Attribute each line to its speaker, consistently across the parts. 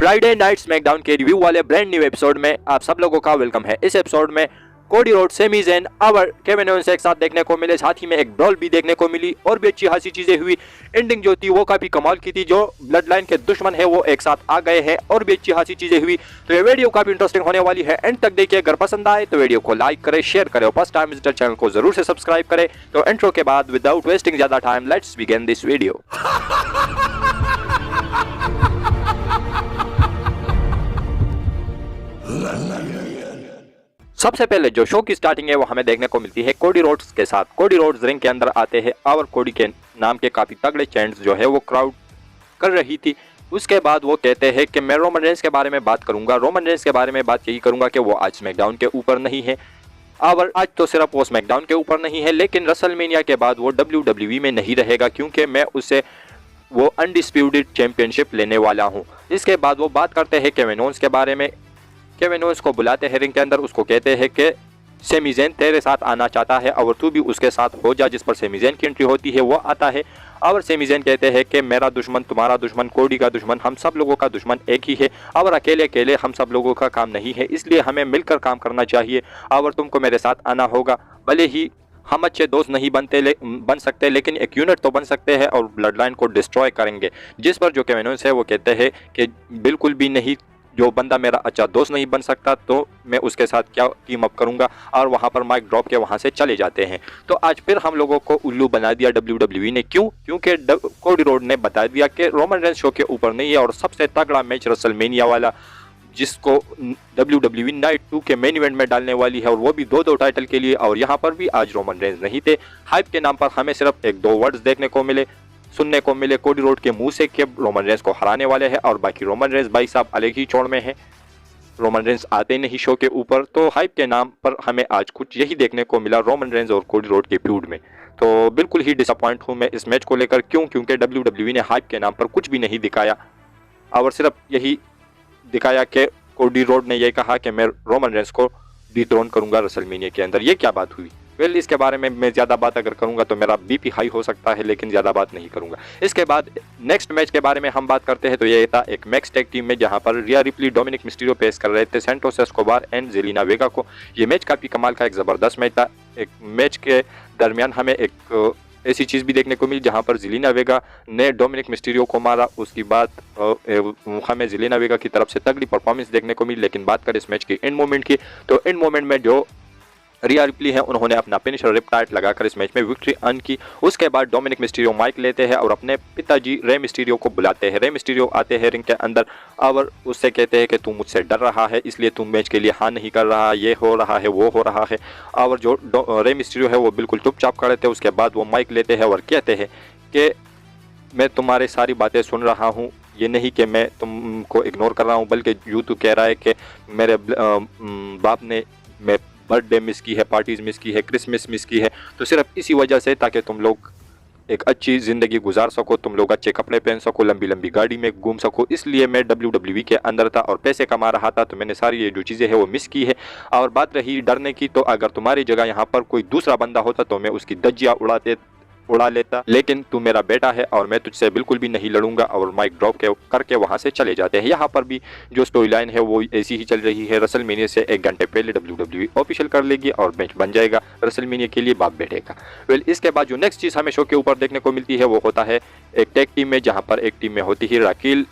Speaker 1: Friday night SmackDown के review वाले brand new episode में आप सब लोगों का वेलकम है। इस एपिसोड में कोडी रोड, सेमी ज़ैन और केविन ओवेंस एक साथ देखने को मिले, साथ ही में एक ब्रॉल भी देखने को मिली और भी अच्छी खासी चीजें हुई। एंडिंग जो थी वो काफी कमाल की थी, जो ब्लड लाइन के दुश्मन है वो एक साथ आ गए हैं और भी अच्छी खासी चीजें हुई। तो ये वीडियो काफी इंटरेस्टिंग होने वाली है, एंड तक देखिए। अगर पसंद आए तो वीडियो को लाइक करें, शेयर करें और फर्स्ट टाइम विजिटर चैनल को जरूर से सब्सक्राइब करें। तो इंट्रो के बाद विदाउट वेस्टिंग ज्यादा time let's begin this video. सबसे पहले जो शो की स्टार्टिंग है वो हमें देखने को मिलती है कोडी रोड्स के साथ। कोडी रोड्स रिंग के अंदर आते हैं और कोडी के नाम के काफी तगड़े चैंट्स जो है वो क्राउड कर रही थी। उसके बाद वो कहते हैं कि मैं रोमन रेंस के बारे में बात करूंगा। रोमन रेंस के बारे में बात यही करूंगा कि वो आज स्मैकडाउन के ऊपर नहीं है, और आज तो सिर्फ वो स्मैकडाउन के ऊपर नहीं है लेकिन रेसलमेनिया के बाद वो WWE में नहीं रहेगा, क्योंकि मैं उसे वो अनडिस्प्यूटेड चैंपियनशिप लेने वाला हूँ। इसके बाद वो बात करते हैं केविन ओवेंस के बारे में। केविन ओवेंस को बुलाते हैं रिंग के अंदर, उसको कहते हैं कि सेमी ज़ैन तेरे साथ आना चाहता है और तू भी उसके साथ हो जा। जिस पर सेमी ज़ैन की एंट्री होती है वो आता है और सेमी ज़ैन कहते हैं कि मेरा दुश्मन, तुम्हारा दुश्मन, कोडी का दुश्मन, हम सब लोगों का दुश्मन एक ही है और अकेले अकेले हम सब लोगों का काम नहीं है, इसलिए हमें मिलकर काम करना चाहिए और तुमको मेरे साथ आना होगा। भले ही हम अच्छे दोस्त नहीं बन सकते लेकिन एक यूनिट तो बन सकते हैं और ब्लड लाइन को डिस्ट्रॉय करेंगे। जिस पर जो केविन ओवेंस है वो कहते हैं कि बिल्कुल भी नहीं, जो बंदा मेरा अच्छा दोस्त नहीं बन सकता तो मैं उसके साथ क्या टीम अप करूंगा, और वहां पर माइक ड्रॉप के वहां से चले जाते हैं। तो आज फिर हम लोगों को उल्लू बना दिया WWE ने। क्यों? क्योंकि कोडी रोड ने बता दिया कि रोमन रेंस शो के ऊपर नहीं है और सबसे तगड़ा मैच रेसलमेनिया वाला, जिसको WWE नाइट 2 के मेन इवेंट में डालने वाली है, और वो भी दो टाइटल के लिए। और यहाँ पर भी आज रोमन रेंस नहीं थे। हाइप के नाम पर हमें सिर्फ एक दो वर्ड्स देखने को मिले, सुनने को मिले कोडी रोड के मुंह से कि रोमन रेंस को हराने वाले हैं, और बाकी रोमन रेंस भाई साहब अलग ही चौड़ में है। रोमन रेंस आते नहीं शो के ऊपर, तो हाइप के नाम पर हमें आज कुछ यही देखने को मिला रोमन रेंस और कोडी रोड के फ्यूड में। तो बिल्कुल ही डिसअपॉइंट हूं मैं इस मैच को लेकर। क्यों? क्योंकि WWE ने हाइप के नाम पर कुछ भी नहीं दिखाया और सिर्फ यही दिखाया कि कोडी रोड ने यह कहा कि मैं रोमन रेंस को डिथ्रोन करूंगा रेसलमेनिया के अंदर। ये क्या बात हुई? वेल, इसके बारे में मैं ज़्यादा बात अगर करूंगा तो मेरा बीपी हाई हो सकता है, लेकिन ज़्यादा बात नहीं करूंगा। इसके बाद नेक्स्ट मैच के बारे में हम बात करते हैं तो ये था एक मैक्स टैग टीम में, जहां पर रिया रिप्ली, डोमिनिक मिस्टीरियो पेश कर रहे थे सैंटोस एस्कोबार एंड जेलिना वेगा को। ये मैच काफ़ी कमाल का एक ज़बरदस्त मैच था। एक मैच के दरमियान हमें एक ऐसी चीज़ भी देखने को मिली जहां पर जेलिना वेगा ने डोमिनिक मिस्टीरियो को मारा। उसकी बाद हमें जेलिना वेगा की तरफ से तगड़ी परफॉर्मेंस देखने को मिली। लेकिन बात करें इस मैच की एंड मोमेंट की, तो एंड मोमेंट में जो रिया रिप्ली है उन्होंने अपना फिनिशर रिपटाइट लगाकर इस मैच में विक्ट्री अर्न की। उसके बाद डोमिनिक मिस्टीरियो माइक लेते हैं और अपने पिताजी रे मिस्टीरियो को बुलाते हैं। रे मिस्टीरियो आते हैं रिंग के अंदर और उससे कहते हैं कि तू मुझसे डर रहा है, इसलिए तू मैच के लिए हाँ नहीं कर रहा, ये हो रहा है, वो हो रहा है। और जो रे मिस्टीरियो है वो बिल्कुल चुपचाप खड़े थे। उसके बाद वो माइक लेते हैं और कहते हैं कि मैं तुम्हारी सारी बातें सुन रहा हूँ, ये नहीं कि मैं तुमको इग्नोर कर रहा हूँ, बल्कि यूँ तो कह रहा है कि मेरे बाप ने मैं बर्थडे मिस की है, पार्टीज मिस की है, क्रिसमस मिस की है, तो सिर्फ इसी वजह से ताकि तुम लोग एक अच्छी ज़िंदगी गुजार सको, तुम लोग अच्छे कपड़े पहन सको, लंबी लंबी गाड़ी में घूम सको, इसलिए मैं WWE के अंदर था और पैसे कमा रहा था, तो मैंने सारी ये जो चीज़ें हैं वो मिस की है। और बात रही डरने की, तो अगर तुम्हारी जगह यहाँ पर कोई दूसरा बंदा होता तो मैं उसकी धज्जियाँ उड़ा लेता, लेकिन तू मेरा बेटा है और मैं तुझसे बिल्कुल भी नहीं लड़ूंगा। और माइक ड्रॉप करके वहां से चले जाते हैं। यहाँ पर भी जो स्टोरी लाइन है वो ऐसी ही चल रही है। रेसलमेनिया से एक घंटे पहले WWE ऑफिशियल कर लेगी और मैच बन जाएगा, रेसलमेनिया के लिए बाप बैठेगा। वेल, इसके बाद जो नेक्स्ट चीज़ हमें शो के ऊपर देखने को मिलती है वो होता है एक टैग टीम में, जहाँ पर एक टीम में होती है राकील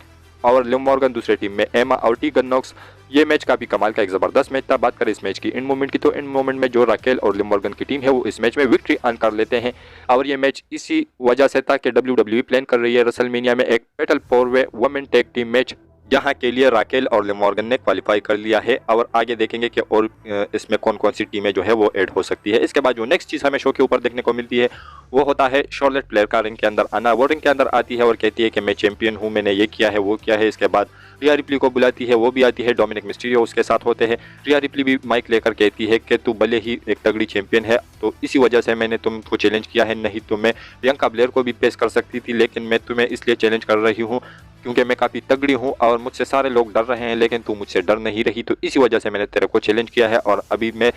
Speaker 1: और लिव मॉर्गन, दूसरे टीम में एमा और टीगन नॉक्स। ये मैच काफी कमाल का एक जबरदस्त मैच था। बात करें इस मैच की एंड मोमेंट की, तो एंड मोमेंट में जो राकेल और लिव मॉर्गन की टीम है वो इस मैच में विक्ट्री अर्न कर लेते हैं। और ये मैच इसी वजह से था कि WWE प्लान कर रही है रेसलमेनिया में एक फेटल 4-वे वुमेन टैग टीम मैच, जहां के लिए राकेल और लिव मॉर्गन ने क्वालिफाई कर लिया है। और आगे देखेंगे कि और इसमें कौन कौन सी टीमें जो है वो ऐड हो सकती है। इसके बाद जो नेक्स्ट चीज़ हमें शो के ऊपर देखने को मिलती है वो होता है शॉर्लेट फ्लेयर का रिंग के अंदर आना। वो रिंग के अंदर आती है और कहती है कि मैं चैंपियन हूँ, मैंने ये किया है, वो किया है। इसके बाद रिया रिप्ली को बुलाती है, वो भी आती है, डोमिनिक मिस्टीरियो उसके साथ होते हैं। रिया रिप्ली भी माइक लेकर कहती है कि तू भले ही एक तगड़ी चैंपियन है, तो इसी वजह से मैंने तुमको चैलेंज किया है, नहीं तो मैं प्रियंका ब्लेयर को भी पेश कर सकती थी, लेकिन मैं तुम्हें इसलिए चैलेंज कर रही हूँ क्योंकि मैं काफ़ी तगड़ी हूँ और मुझसे सारे लोग डर रहे हैं, लेकिन तू मुझसे डर नहीं रही, तो इसी वजह से मैंने तेरे को चैलेंज किया है और अभी मैं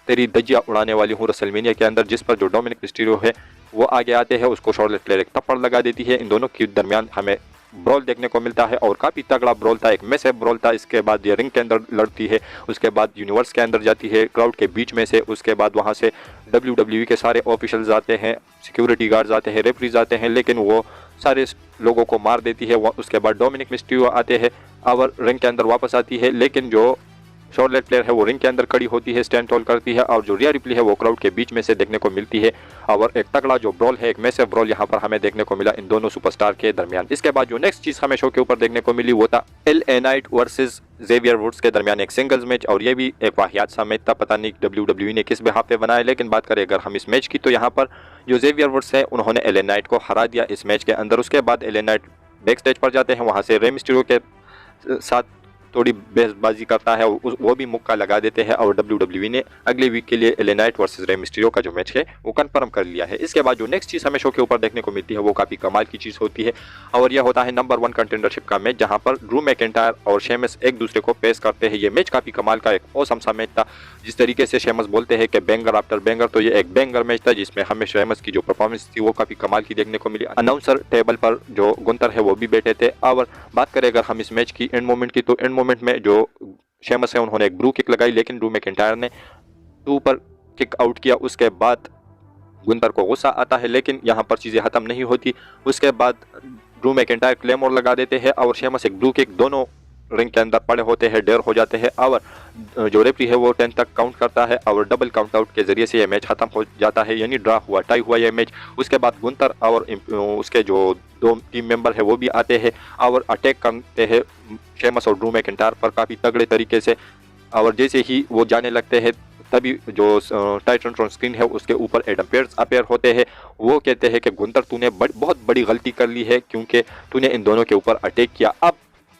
Speaker 1: तेरी धज्जियां उड़ाने वाली हूँ रेसलमेनिया के अंदर। जिस पर जो डोमिनिक मिस्टीरियो है वो आगे आते हैं, उसको शॉर्लेट फ्लेयर एक थप्पड़ लगा देती है। इन दोनों के दरमियान हमें ब्रॉल देखने को मिलता है और काफ़ी तगड़ा ब्रॉल था, एक मैसेव ब्रॉल था। इसके बाद ये रिंग के अंदर लड़ती है, उसके बाद यूनिवर्स के अंदर जाती है क्राउड के बीच में से, उसके बाद वहाँ से WWE के सारे ऑफिशियल्स आते हैं, सिक्योरिटी गार्ड्स आते हैं, रेफरीज आते हैं, लेकिन वो सारे लोगों को मार देती है। उसके बाद डोमिनिक मिस्टीरियो आते हैं और रिंग के अंदर वापस आती है, लेकिन जो शॉर्लेट प्लेयर है वो रिंग के अंदर खड़ी होती है, स्टैंड होल्ड करती है और जो रिया रिप्ली है वो क्राउड के बीच में से देखने को मिलती है। और एक तगड़ा जो ब्रॉल है, एक मैसिव ब्रॉल यहाँ पर हमें देखने को मिला इन दोनों सुपरस्टार के दरमियान। इसके बाद जो नेक्स्ट चीज हमें शो के ऊपर देखने को मिली वो था LA Knight versus Xavier Woods के दरमियान एक सिंगल्स मैच, और ये भी एक वाहियात सा मैच था। पता नहीं WWE ने किस बिहाफ पे बनाया, लेकिन बात करें अगर हम इस मैच की तो यहाँ पर जो जेवियर वुड्स है उन्होंने LA नाइट को हरा दिया इस मैच के अंदर। उसके बाद LA नाइट बैक स्टेज पर जाते हैं, वहाँ से रे मिस्टीरियो के साथ थोड़ी बहसबाजी करता है, वो भी मुक्का लगा देते हैं और WWE ने अगले वीक के लिए LA Knight versus Rey Mysterio का जो मैच है वो कंफर्म कर लिया है। इसके बाद जो नेक्स्ट चीज़ हमें शो के ऊपर देखने को मिलती है वो काफ़ी कमाल की चीज़ होती है, और यह होता है नंबर 1 कंटेंडरशिप का मैच, जहां पर ड्रू मैकिंटायर और शेमस एक दूसरे को पेश करते हैं। ये मैच काफ़ी कमाल का एक औसम सा मैच था। जिस तरीके से शेमस बोलते हैं कि बैंगर आफ्टर बैंगर, तो ये एक बैंगर मैच था जिसमें हमें शेमस की जो परफॉर्मेंस थी वो काफ़ी कमाल की देखने को मिली। अनाउंसर टेबल पर जो गुंतर है वो भी बैठे थे। और बात करें अगर हम इस मैच की एंड मोमेंट की, तो एंड मोमेंट में जो शेमस है उन्होंने एक ब्रू किक लगाई, लेकिन ड्रू मैकिंटायर ने 2 पर किक आउट किया। उसके बाद गुंतर को गुस्सा आता है, लेकिन यहाँ पर चीज़ें खत्म नहीं होती। उसके बाद ड्रू मैकिंटायर क्लेमोर लगा देते हैं और शेमस एक ब्रू किक, दोनों रिंग के अंदर पड़े होते हैं, डेयर हो जाते हैं और जो रेफरी है वो 10 तक काउंट करता है और डबल काउंट आउट के जरिए से ये मैच खत्म हो जाता है, यानी ड्रा हुआ, टाई हुआ ये मैच। उसके बाद गुंतर और उसके जो 2 टीम मेंबर है वो भी आते हैं और अटैक करते हैं शेमस और ड्रू मैकिंटायर पर काफ़ी तगड़े तरीके से। और जैसे ही वो जाने लगते हैं तभी जो टाइटन स्क्रीन है उसके ऊपर एडम पेयर्स अपेयर होते हैं। वो कहते हैं कि गुंतर तूने बहुत बड़ी गलती कर ली है, क्योंकि तूने इन दोनों के ऊपर अटैक किया, अब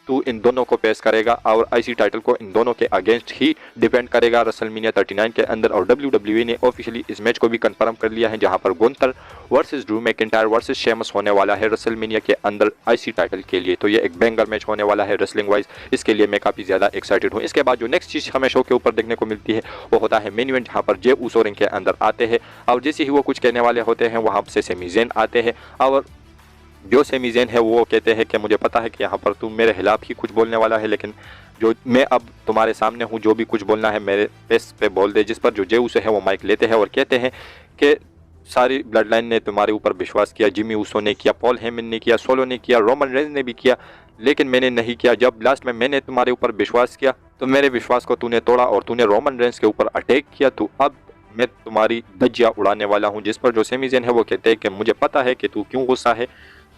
Speaker 1: तू इन दोनों को पेश करेगा और आईसी टाइटल को इन दोनों के अगेंस्ट ही डिफेंड करेगा रेसलमेनिया 39 के अंदर। और WWE ने ऑफिशियली इस मैच को भी कंफर्म कर लिया है, जहां पर Gunther versus Drew McIntyre versus Sheamus होने वाला है रेसलमेनिया के अंदर आईसी टाइटल के लिए। तो ये एक बैंगर मैच होने वाला है रेसलिंग वाइज, इसके लिए मैं काफ़ी ज़्यादा एक्साइटेड हूँ। इसके बाद जो नेक्स्ट चीज़ हमें शो के ऊपर देखने को मिलती है वो होता है मेन इवेंट, जहाँ पर जे उसो रिंग के अंदर आते हैं और जैसे ही वो कुछ कहने वाले होते हैं वहाँ से सेमी ज़ेन आते हैं और जो सेमी ज़ेन है वो कहते हैं कि मुझे पता है कि यहाँ पर तुम मेरे खिलाफ ही कुछ बोलने वाला है, लेकिन जो मैं अब तुम्हारे सामने हूँ, जो भी कुछ बोलना है मेरे फेस पे बोल दे। जिस पर जो जे उसो है वो माइक लेते हैं और कहते हैं कि सारी ब्लड लाइन ने तुम्हारे ऊपर विश्वास किया, जिमी उसो ने किया, पॉल हेमन ने किया, सोलो ने किया, रोमन रेंज ने भी किया, लेकिन मैंने नहीं किया। जब लास्ट में मैंने तुम्हारे ऊपर विश्वास किया तो मेरे विश्वास को तूने तोड़ा और तूने रोमन रेंज के ऊपर अटैक किया, तो अब मैं तुम्हारी धज्जियाँ उड़ाने वाला हूँ। जिस पर जो सेमी ज़ेन है वो कहते हैं कि मुझे पता है कि तू क्यों गुस्सा है,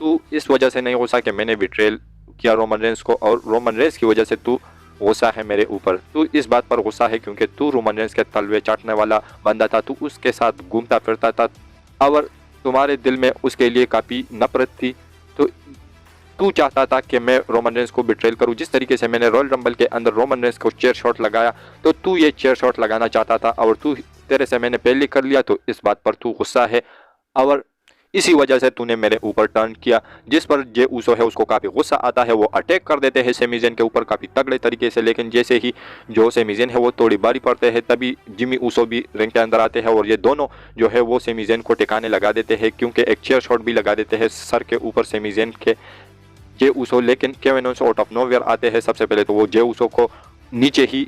Speaker 1: तू इस वजह से नहीं गुस्सा कि मैंने बिट्रेल किया रोमन रेंज को, और रोमन रेंज की वजह से तू गुस्सा है मेरे ऊपर। तू इस बात पर गुस्सा है क्योंकि तू रोमन रेंज के तलवे चाटने वाला बंदा था, तू उसके साथ घूमता फिरता था और तुम्हारे दिल में उसके लिए काफ़ी नफरत थी। तो तू चाहता था कि मैं रोमन रेंज को बिट्रेल करूं। जिस तरीके से मैंने रॉयल रंबल के अंदर रोमन रेंज को चेयर शॉट लगाया, तो तू ये चेयर शॉट लगाना चाहता था और तेरे से मैंने पहले कर लिया, तो इस बात पर तू गुस्सा है और इसी वजह से तूने मेरे ऊपर टर्न किया। जिस पर जे उसो है उसको काफ़ी गुस्सा आता है, वो अटैक कर देते हैं सेमी ज़ेन के ऊपर काफ़ी तगड़े तरीके से। लेकिन जैसे ही जो सेमी ज़ेन है वो थोड़ी बारी पड़ते हैं, तभी जिमी उसो भी रिंग के अंदर आते हैं और ये दोनों जो है वो सेमी ज़ेन को टिकाने लगा देते हैं, क्योंकि एक चेयर शॉट भी लगा देते हैं सर के ऊपर सेमी ज़ेन के जे उसो। लेकिन Kevin Owens out of nowhere आते हैं। सबसे पहले तो वो जे उसो को नीचे ही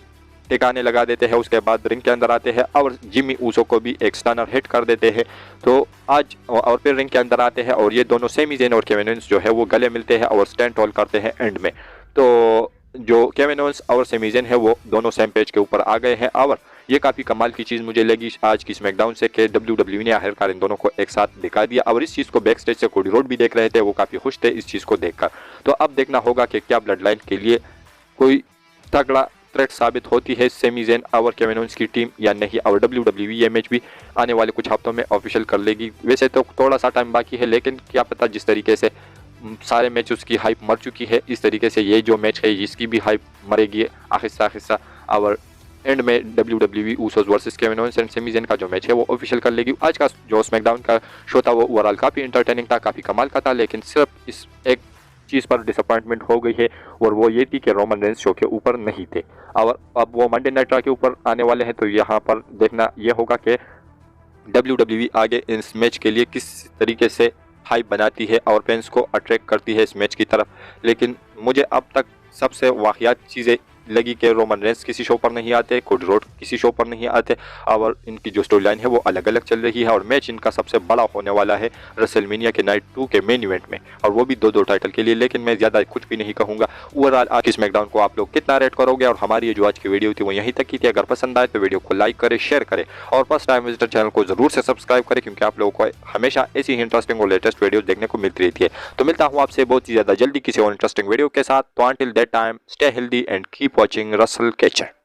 Speaker 1: टिकाने लगा देते हैं, उसके बाद रिंग के अंदर आते हैं और जिमी उसो को भी एक स्टनर हिट कर देते हैं। तो आज और फिर रिंग के अंदर आते हैं और ये दोनों सेमी ज़ेन और केविन ओवेंस जो है वो गले मिलते हैं और स्टैंड टॉल करते हैं एंड में। तो जो केविन ओवेंस और सेमी ज़ेन है वो दोनों सेम पेज के ऊपर आ गए हैं और ये काफ़ी कमाल की चीज़ मुझे लगी आज की स्मैकडाउन से कि WWE ने आखिरकार इन दोनों को एक साथ दिखा दिया। और इस चीज़ को बैक स्टेज से कोडी रोड भी देख रहे थे, वो काफ़ी खुश थे इस चीज़ को देखकर। तो अब देखना होगा कि क्या ब्लड लाइन के लिए कोई तगड़ा थ्रेट साबित होती है सेमी ज़ेन और केविन ओवेंस की टीम या नहीं। और WWE ये मैच भी आने वाले कुछ हफ्तों में ऑफिशियल कर लेगी। वैसे तो थोड़ा सा टाइम बाकी है, लेकिन क्या पता जिस तरीके से सारे मैच उसकी हाइप मर चुकी है, इस तरीके से ये जो मैच है इसकी भी हाइप मरेगी आहिस्ता आहिस्ता। और एंड में WWE Usos versus Kevin Owens and Sami Zayn का जो मैच है वो ऑफिशियल कर लेगी। आज का जो स्मैकडाउन का शो था वो ओवरऑल काफ़ी इंटरटेनिंग था, काफ़ी कमाल का था, लेकिन सिर्फ इस एक चीज़ पर डिसअपॉइंटमेंट हो गई है और वो ये थी कि रोमन रेंज शो के ऊपर नहीं थे और अब वो मंडे नाइट रॉ के ऊपर आने वाले हैं। तो यहाँ पर देखना यह होगा कि WWE आगे इस मैच के लिए किस तरीके से हाइप बनाती है और फैंस को अट्रैक्ट करती है इस मैच की तरफ। लेकिन मुझे अब तक सबसे वाहियात चीज़ें लगी कि रोमन रेंस किसी शो पर नहीं आते, कोडी रोड किसी शो पर नहीं आते और इनकी जो स्टोरी लाइन है वो अलग अलग चल रही है और मैच इनका सबसे बड़ा होने वाला है रेसलमेनिया के नाइट 2 के मेन इवेंट में, और वो भी दो टाइटल के लिए। लेकिन मैं ज़्यादा कुछ भी नहीं कहूँगा। ओवरऑल आज की स्मैकडाउन को आप लोग कितना रेट करोगे, और हमारी ये जो आज की वीडियो थी वो यहीं तक की थी। अगर पसंद आए तो वीडियो को लाइक करें, शेयर करें और फर्स्ट टाइम विजिटर चैनल को जरूर से सब्सक्राइब करें, क्योंकि आप लोगों को हमेशा ऐसी ही इंटरेस्टिंग और लेटेस्ट वीडियो देखने को मिलती रहती है। तो मिलता हूँ आपसे बहुत ही ज़्यादा जल्दी किसी और इंटरेस्टिंग वीडियो के साथ। तो until that time stay healthy and keep watching Russell kitchen.